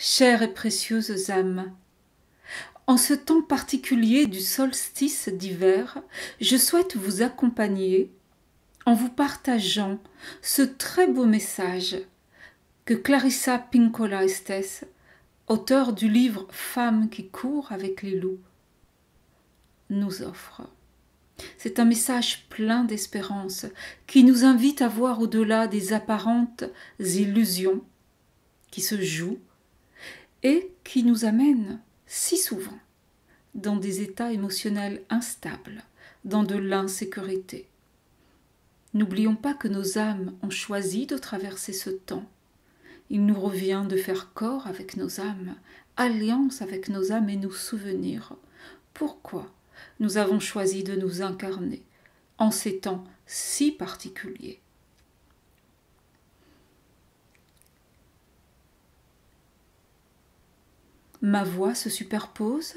Chères et précieuses âmes, en ce temps particulier du solstice d'hiver, je souhaite vous accompagner en vous partageant ce très beau message que Clarissa Pinkola Estés, auteure du livre Femmes qui courent avec les loups, nous offre. C'est un message plein d'espérance qui nous invite à voir au-delà des apparentes illusions qui se jouent et qui nous amène si souvent dans des états émotionnels instables, dans de l'insécurité. N'oublions pas que nos âmes ont choisi de traverser ce temps. Il nous revient de faire corps avec nos âmes, alliance avec nos âmes et nous souvenir pourquoi nous avons choisi de nous incarner en ces temps si particuliers. Ma voix se superpose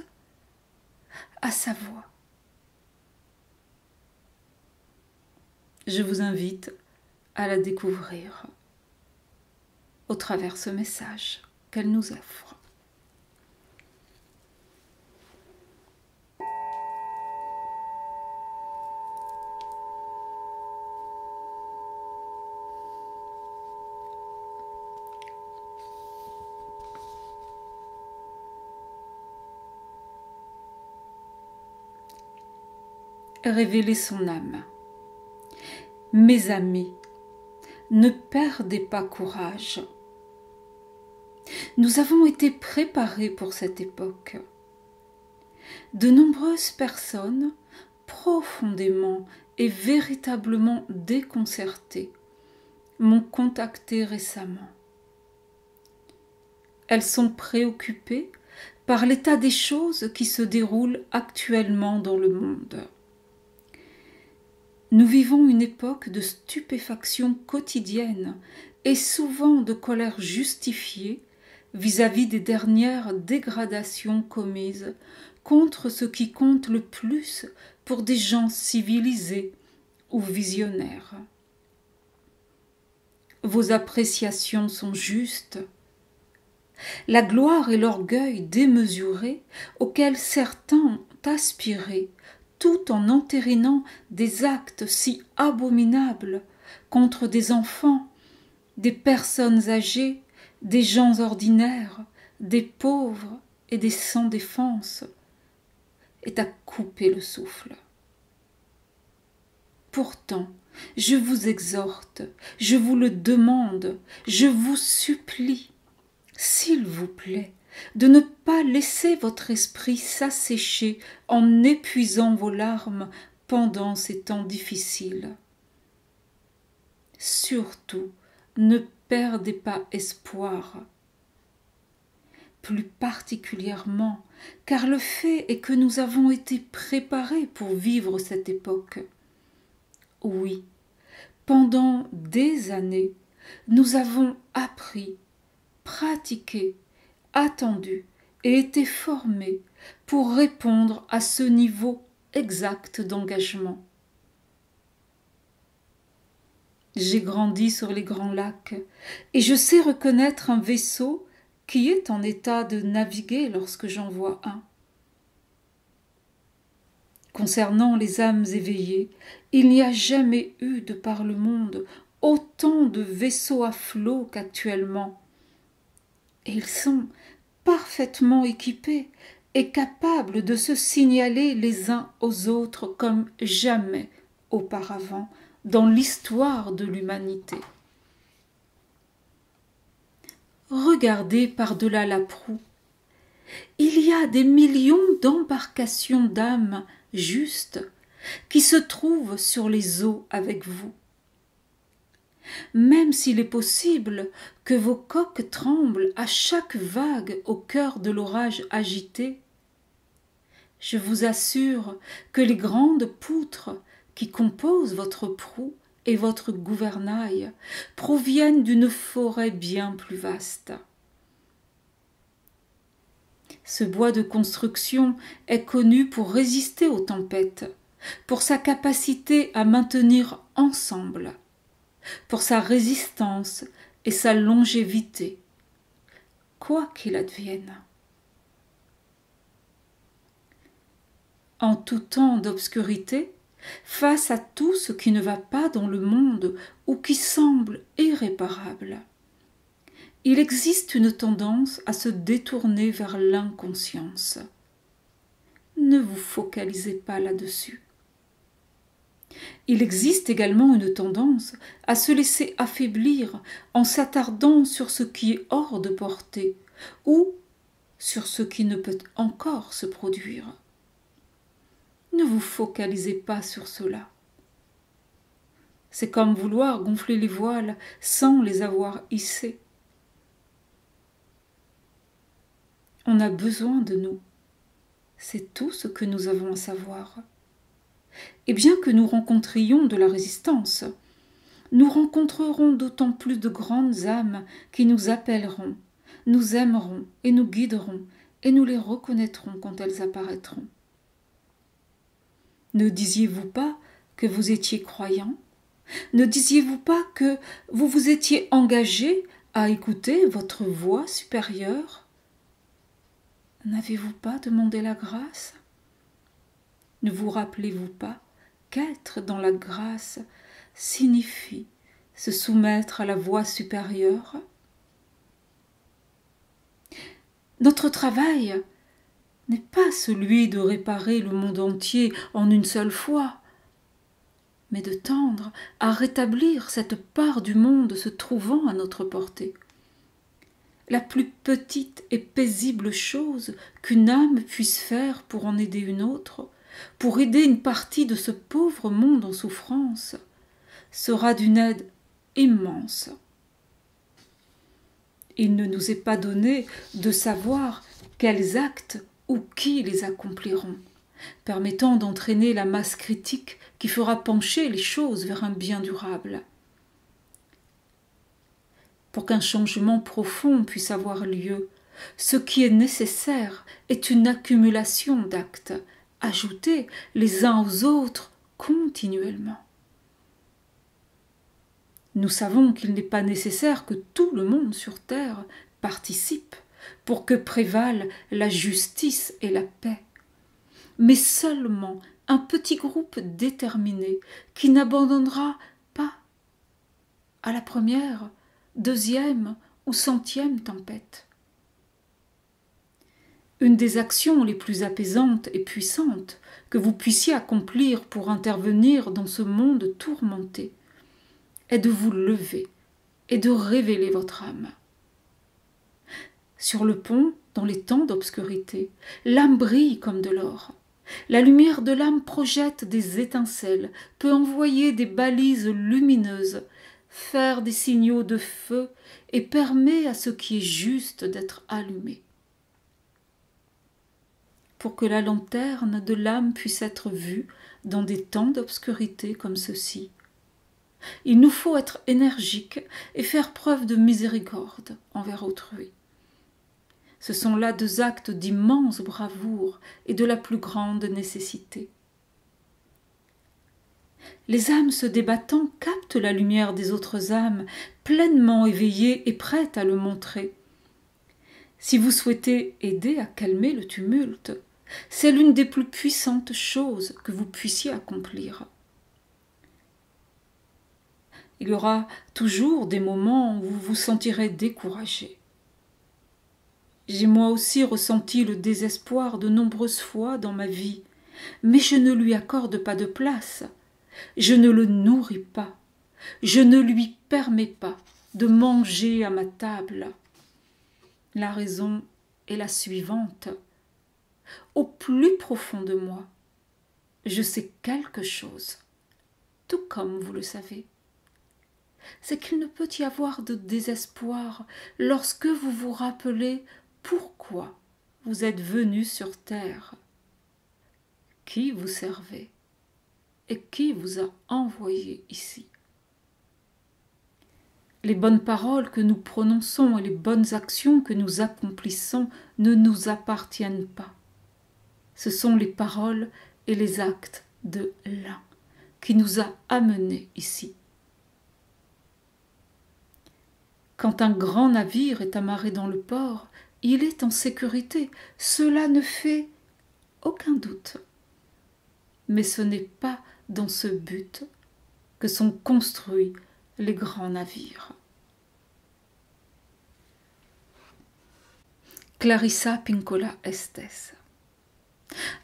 à sa voix. Je vous invite à la découvrir au travers ce message qu'elle nous offre. Révéler son âme. Mes amis, ne perdez pas courage. Nous avons été préparés pour cette époque. De nombreuses personnes, profondément et véritablement déconcertées, m'ont contacté récemment. Elles sont préoccupées par l'état des choses qui se déroulent actuellement dans le monde. Nous vivons une époque de stupéfaction quotidienne et souvent de colère justifiée vis-à-vis des dernières dégradations commises contre ce qui compte le plus pour des gens civilisés ou visionnaires. Vos appréciations sont justes. La gloire et l'orgueil démesurés auxquels certains ont aspiré tout en entérinant des actes si abominables contre des enfants, des personnes âgées, des gens ordinaires, des pauvres et des sans défense, est à couper le souffle. Pourtant, je vous exhorte, je vous le demande, je vous supplie, s'il vous plaît, de ne pas laisser votre esprit s'assécher en épuisant vos larmes pendant ces temps difficiles. Surtout, ne perdez pas espoir. Plus particulièrement, car le fait est que nous avons été préparés pour vivre cette époque. Oui, pendant des années, nous avons appris, pratiqué, attendu et été formés pour répondre à ce niveau exact d'engagement. J'ai grandi sur les grands lacs et je sais reconnaître un vaisseau qui est en état de naviguer lorsque j'en vois un. Concernant les âmes éveillées, il n'y a jamais eu de par le monde autant de vaisseaux à flot qu'actuellement. Et ils sont parfaitement équipés et capables de se signaler les uns aux autres comme jamais auparavant dans l'histoire de l'humanité. Regardez par-delà la proue. Il y a des millions d'embarcations d'âmes justes qui se trouvent sur les eaux avec vous. Même s'il est possible que vos coques tremblent à chaque vague au cœur de l'orage agité, je vous assure que les grandes poutres qui composent votre proue et votre gouvernail proviennent d'une forêt bien plus vaste. Ce bois de construction est connu pour résister aux tempêtes, pour sa capacité à maintenir ensemble, pour sa résistance et sa longévité, quoi qu'il advienne. En tout temps d'obscurité, face à tout ce qui ne va pas dans le monde ou qui semble irréparable, il existe une tendance à se détourner vers l'inconscience. Ne vous focalisez pas là-dessus. Il existe également une tendance à se laisser affaiblir en s'attardant sur ce qui est hors de portée ou sur ce qui ne peut encore se produire. Ne vous focalisez pas sur cela. C'est comme vouloir gonfler les voiles sans les avoir hissés. On a besoin de nous. C'est tout ce que nous avons à savoir. Et bien que nous rencontrions de la résistance, nous rencontrerons d'autant plus de grandes âmes qui nous appelleront, nous aimeront et nous guideront, et nous les reconnaîtrons quand elles apparaîtront. Ne disiez-vous pas que vous étiez croyant? Ne disiez-vous pas que vous vous étiez engagé à écouter votre voix supérieure? N'avez-vous pas demandé la grâce? Ne vous rappelez-vous pas qu'être dans la grâce signifie se soumettre à la voix supérieure? Notre travail n'est pas celui de réparer le monde entier en une seule fois, mais de tendre à rétablir cette part du monde se trouvant à notre portée. La plus petite et paisible chose qu'une âme puisse faire pour en aider une autre, pour aider une partie de ce pauvre monde en souffrance, sera d'une aide immense. Il ne nous est pas donné de savoir quels actes ou qui les accompliront, permettant d'entraîner la masse critique qui fera pencher les choses vers un bien durable. Pour qu'un changement profond puisse avoir lieu, ce qui est nécessaire est une accumulation d'actes, ajoutés les uns aux autres continuellement. Nous savons qu'il n'est pas nécessaire que tout le monde sur terre participe pour que prévalent la justice et la paix, mais seulement un petit groupe déterminé qui n'abandonnera pas à la première, deuxième ou centième tempête. Une des actions les plus apaisantes et puissantes que vous puissiez accomplir pour intervenir dans ce monde tourmenté est de vous lever et de révéler votre âme. Sur le pont, dans les temps d'obscurité, l'âme brille comme de l'or. La lumière de l'âme projette des étincelles, peut envoyer des balises lumineuses, faire des signaux de feu et permet à ce qui est juste d'être allumé. Pour que la lanterne de l'âme puisse être vue dans des temps d'obscurité comme ceux-ci, il nous faut être énergiques et faire preuve de miséricorde envers autrui. Ce sont là deux actes d'immense bravoure et de la plus grande nécessité. Les âmes se débattant captent la lumière des autres âmes, pleinement éveillées et prêtes à le montrer. Si vous souhaitez aider à calmer le tumulte, c'est l'une des plus puissantes choses que vous puissiez accomplir. Il y aura toujours des moments où vous vous sentirez découragé. J'ai moi aussi ressenti le désespoir de nombreuses fois dans ma vie, mais je ne lui accorde pas de place, je ne le nourris pas, je ne lui permets pas de manger à ma table. La raison est la suivante. Au plus profond de moi, je sais quelque chose, tout comme vous le savez. C'est qu'il ne peut y avoir de désespoir lorsque vous vous rappelez pourquoi vous êtes venu sur terre, qui vous servez et qui vous a envoyé ici. Les bonnes paroles que nous prononçons et les bonnes actions que nous accomplissons ne nous appartiennent pas. Ce sont les paroles et les actes de l'un qui nous a amenés ici. Quand un grand navire est amarré dans le port, il est en sécurité, cela ne fait aucun doute. Mais ce n'est pas dans ce but que sont construits les grands navires. Clarissa Pinkola Estés.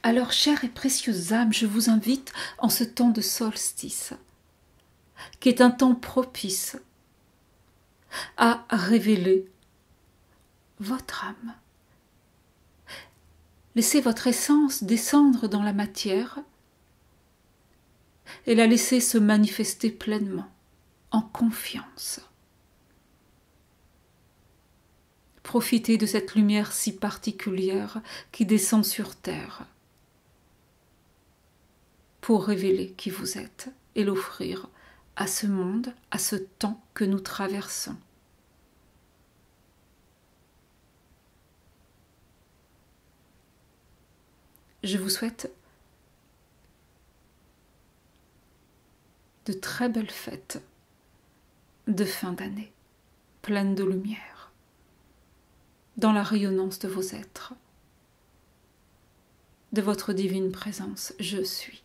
Alors, chères et précieuses âmes, je vous invite en ce temps de solstice, qui est un temps propice à révéler votre âme. Laissez votre essence descendre dans la matière et la laissez se manifester pleinement, en confiance. Profitez de cette lumière si particulière qui descend sur terre pour révéler qui vous êtes et l'offrir à ce monde, à ce temps que nous traversons. Je vous souhaite de très belles fêtes de fin d'année, pleines de lumière, dans la rayonnance de vos êtres, de votre divine présence, je suis.